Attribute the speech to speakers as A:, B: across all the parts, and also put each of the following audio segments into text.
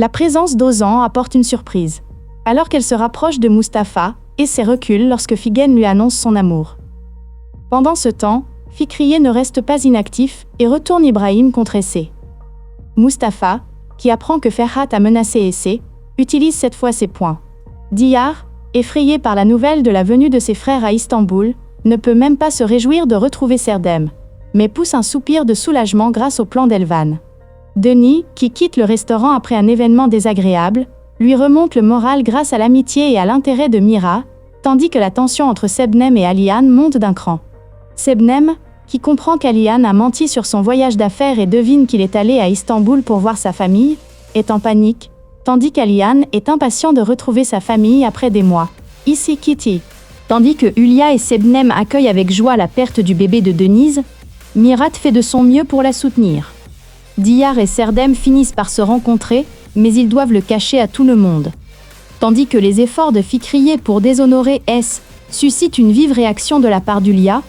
A: La présence d'Ozan apporte une surprise. Alors qu'elle se rapproche de Mustapha, Essay recule lorsque Figen lui annonce son amour. Pendant ce temps, Fikriye ne reste pas inactif et retourne Ibrahim contre Essay. Mustapha, qui apprend que Ferhat a menacé Essay, utilise cette fois ses poings. Diyar, effrayé par la nouvelle de la venue de ses frères à Istanbul, ne peut même pas se réjouir de retrouver Serdem, mais pousse un soupir de soulagement grâce au plan d'Elvan. Denis, qui quitte le restaurant après un événement désagréable, lui remonte le moral grâce à l'amitié et à l'intérêt de Mira, tandis que la tension entre Sebnem et Aliane monte d'un cran. Sebnem, qui comprend qu'Aliane a menti sur son voyage d'affaires et devine qu'il est allé à Istanbul pour voir sa famille, est en panique, tandis qu'Aliane est impatient de retrouver sa famille après des mois. Ici Kitty. Tandis que Hülya et Sebnem accueillent avec joie la perte du bébé de Denise, Mirat fait de son mieux pour la soutenir. Diyar et Serdem finissent par se rencontrer, mais ils doivent le cacher à tout le monde. Tandis que les efforts de Fikriye pour déshonorer S suscitent une vive réaction de la part d'Hülya,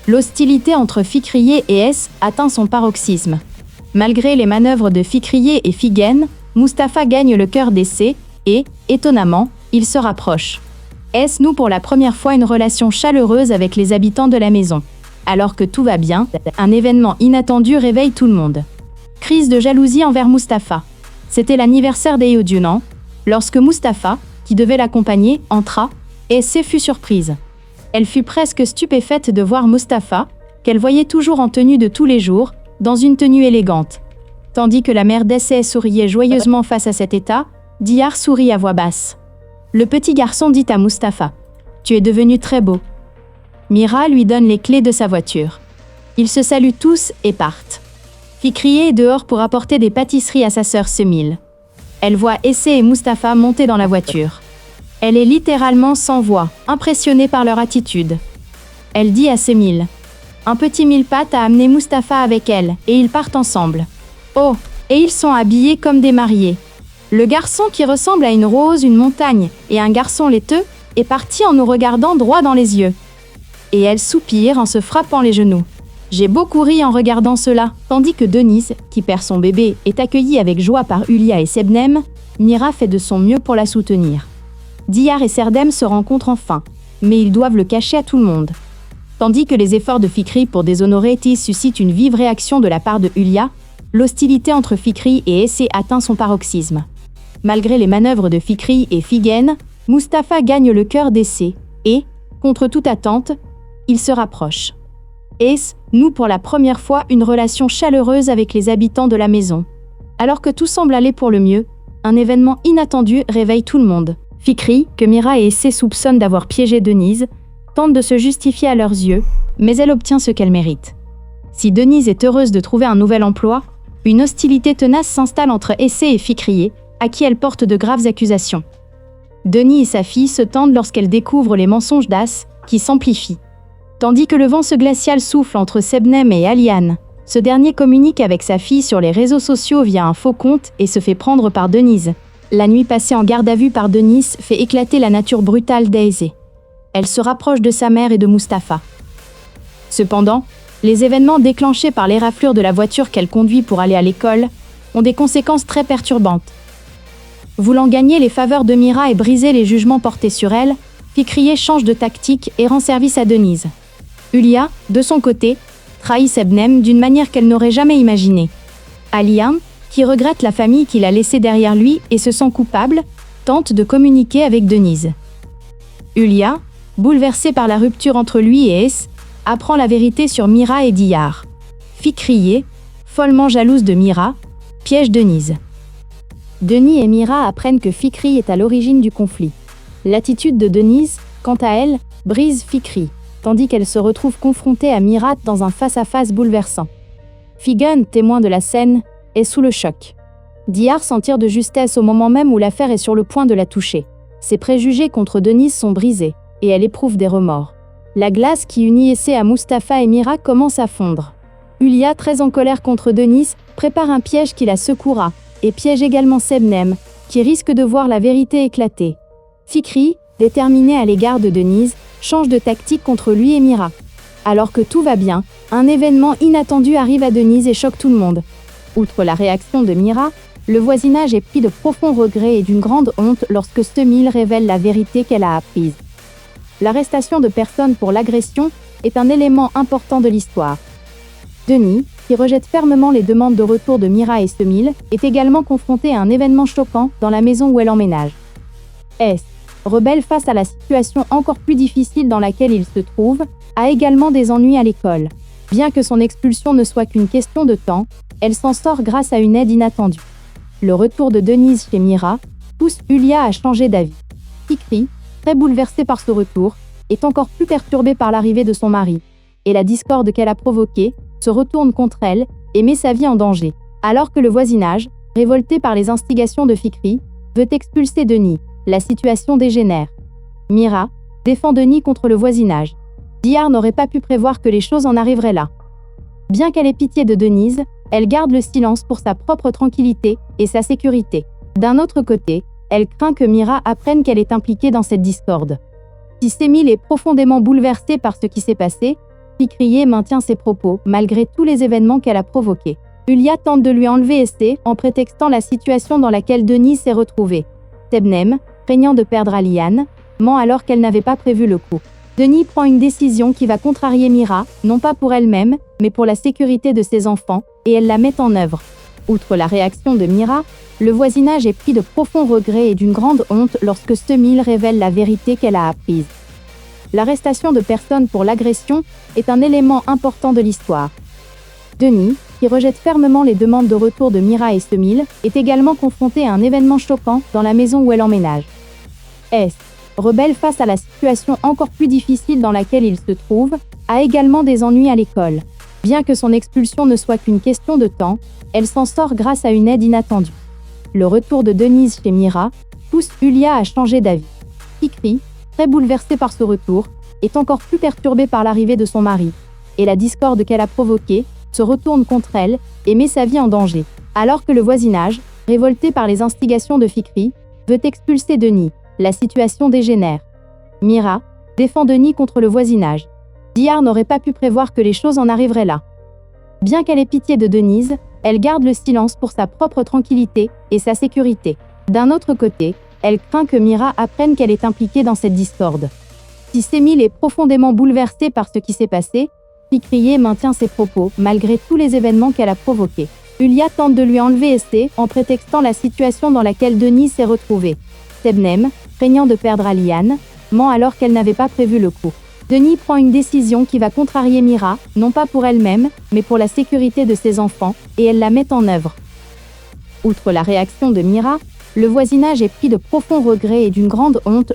A: l'hostilité entre Fikriye et S atteint son paroxysme. Malgré les manœuvres de Fikriye et Figen, Mustapha gagne le cœur d'Essay et, étonnamment, il se rapproche. S noue pour la première fois une relation chaleureuse avec les habitants de la maison. Alors que tout va bien, un événement inattendu réveille tout le monde. Crise de jalousie envers Mustapha. C'était l'anniversaire d'Eyüdünan. Lorsque Mustapha, qui devait l'accompagner, entra, Essay fut surprise. Elle fut presque stupéfaite de voir Mustapha, qu'elle voyait toujours en tenue de tous les jours, dans une tenue élégante. Tandis que la mère d'Essay souriait joyeusement face à cet état, Diyar sourit à voix basse. Le petit garçon dit à Mustapha : « Tu es devenu très beau. » Mira lui donne les clés de sa voiture. Ils se saluent tous et partent. Fikriye est dehors pour apporter des pâtisseries à sa sœur Semil. Elle voit Essay et Mustapha monter dans la voiture. Elle est littéralement sans voix, impressionnée par leur attitude. Elle dit à Semil : « Un petit mille-pattes a amené Mustapha avec elle, et ils partent ensemble. Oh, et ils sont habillés comme des mariés. Le garçon qui ressemble à une rose, une montagne, et un garçon laiteux, est parti en nous regardant droit dans les yeux. » Et elle soupire en se frappant les genoux. J'ai beaucoup ri en regardant cela, tandis que Denise, qui perd son bébé, est accueillie avec joie par Hülya et Sebnem. Mira fait de son mieux pour la soutenir. Diyar et Serdem se rencontrent enfin, mais ils doivent le cacher à tout le monde. Tandis que les efforts de Fikri pour déshonorer Tis suscitent une vive réaction de la part de Hülya, l'hostilité entre Fikri et Essay atteint son paroxysme. Malgré les manœuvres de Fikri et Figen, Mustapha gagne le cœur d'Essay et, contre toute attente, il se rapproche. Essay noue pour la première fois une relation chaleureuse avec les habitants de la maison. Alors que tout semble aller pour le mieux, un événement inattendu réveille tout le monde. Fikri, que Mira et Essay soupçonnent d'avoir piégé Denise, tente de se justifier à leurs yeux, mais elle obtient ce qu'elle mérite. Si Denise est heureuse de trouver un nouvel emploi, une hostilité tenace s'installe entre Essay et Fikriye, à qui elle porte de graves accusations. Denis et sa fille se tendent lorsqu'elle découvre les mensonges d'As, qui s'amplifient. Tandis que le vent glacial souffle entre Sebnem et Aliane, ce dernier communique avec sa fille sur les réseaux sociaux via un faux compte et se fait prendre par Denise. La nuit passée en garde à vue par Denise fait éclater la nature brutale d'Essay. Elle se rapproche de sa mère et de Mustapha. Cependant, les événements déclenchés par l'éraflure de la voiture qu'elle conduit pour aller à l'école ont des conséquences très perturbantes. Voulant gagner les faveurs de Mira et briser les jugements portés sur elle, Fikriye change de tactique et rend service à Denise. Hülya, de son côté, trahit Sebnem d'une manière qu'elle n'aurait jamais imaginée. Aliane, qui regrette la famille qu'il a laissée derrière lui et se sent coupable, tente de communiquer avec Denise. Hülya, bouleversée par la rupture entre lui et Essay, apprend la vérité sur Mira et Diyar. Fikriye, follement jalouse de Mira, piège Denise. Denis et Mira apprennent que Fikri est à l'origine du conflit. L'attitude de Denise, quant à elle, brise Fikri, tandis qu'elle se retrouve confrontée à Mirat dans un face-à-face bouleversant. Figen, témoin de la scène, est sous le choc. Diyar s'en tire de justesse au moment même où l'affaire est sur le point de la toucher. Ses préjugés contre Denise sont brisés, et elle éprouve des remords. La glace qui unit Essay à Mustapha et Mira commence à fondre. Hülya, très en colère contre Denise, prépare un piège qui la secouera, et piège également Sebnem, qui risque de voir la vérité éclater. Fikri, déterminé à l'égard de Denise, change de tactique contre lui et Mira. Alors que tout va bien, un événement inattendu arrive à Denise et choque tout le monde. Outre la réaction de Mira, Le voisinage est pris de profonds regrets et d'une grande honte lorsque Semil révèle la vérité qu'elle a apprise. L'arrestation de personnes pour l'agression est un élément important de l'histoire. Denis, qui rejette fermement les demandes de retour de Mira et Semil, est également confronté à un événement choquant dans la maison où elle emménage. S, rebelle face à la situation encore plus difficile dans laquelle il se trouve, a également des ennuis à l'école. Bien que son expulsion ne soit qu'une question de temps, elle s'en sort grâce à une aide inattendue. Le retour de Denise chez Mira pousse Yulia à changer d'avis. Fikri, très bouleversée par ce retour, est encore plus perturbée par l'arrivée de son mari, et la discorde qu'elle a provoquée se retourne contre elle et met sa vie en danger. Alors que le voisinage, révolté par les instigations de Fikri, veut expulser Denis, la situation dégénère. Mira défend Denis contre le voisinage. Dihar n'aurait pas pu prévoir que les choses en arriveraient là. Bien qu'elle ait pitié de Denise, elle garde le silence pour sa propre tranquillité et sa sécurité. D'un autre côté, elle craint que Mira apprenne qu'elle est impliquée dans cette discorde. Si Semil est profondément bouleversée par ce qui s'est passé, Fikriye maintient ses propos malgré tous les événements qu'elle a provoqués. Yulia tente de lui enlever Essé en prétextant la situation dans laquelle Denis s'est retrouvée. Sebnem, craignant de perdre Aliane, ment alors qu'elle n'avait pas prévu le coup. Denis prend une décision qui va contrarier Mira, non pas pour elle-même, mais pour la sécurité de ses enfants, et elle la met en œuvre. Outre la réaction de Mira, le voisinage est pris de profonds regrets et d'une grande honte lorsque Semil révèle la vérité qu'elle a apprise. L'arrestation de personnes pour l'agression est un élément important de l'histoire. Denis, qui rejette fermement les demandes de retour de Mira et Semil, est également confronté à un événement choquant dans la maison où elle emménage. S, rebelle face à la situation encore plus difficile dans laquelle il se trouve, a également des ennuis à l'école. Bien que son expulsion ne soit qu'une question de temps, elle s'en sort grâce à une aide inattendue. Le retour de Denise chez Mira pousse Yulia à changer d'avis. Fikri, très bouleversée par ce retour, est encore plus perturbée par l'arrivée de son mari, et la discorde qu'elle a provoquée se retourne contre elle et met sa vie en danger. Alors que le voisinage, révolté par les instigations de Fikri, veut expulser Denis, la situation dégénère. Mira défend Denis contre le voisinage. Dihar n'aurait pas pu prévoir que les choses en arriveraient là. Bien qu'elle ait pitié de Denise, elle garde le silence pour sa propre tranquillité et sa sécurité. D'un autre côté, elle craint que Mira apprenne qu'elle est impliquée dans cette discorde. Si Semil est profondément bouleversée par ce qui s'est passé, Fikriye maintient ses propos malgré tous les événements qu'elle a provoqués. Yulia tente de lui enlever Essé en prétextant la situation dans laquelle Denis s'est retrouvée. Sebnem, craignant de perdre Aliane, ment alors qu'elle n'avait pas prévu le coup. Denis prend une décision qui va contrarier Mira, non pas pour elle-même, mais pour la sécurité de ses enfants, et elle la met en œuvre. Outre la réaction de Mira, le voisinage est pris de profonds regrets et d'une grande honte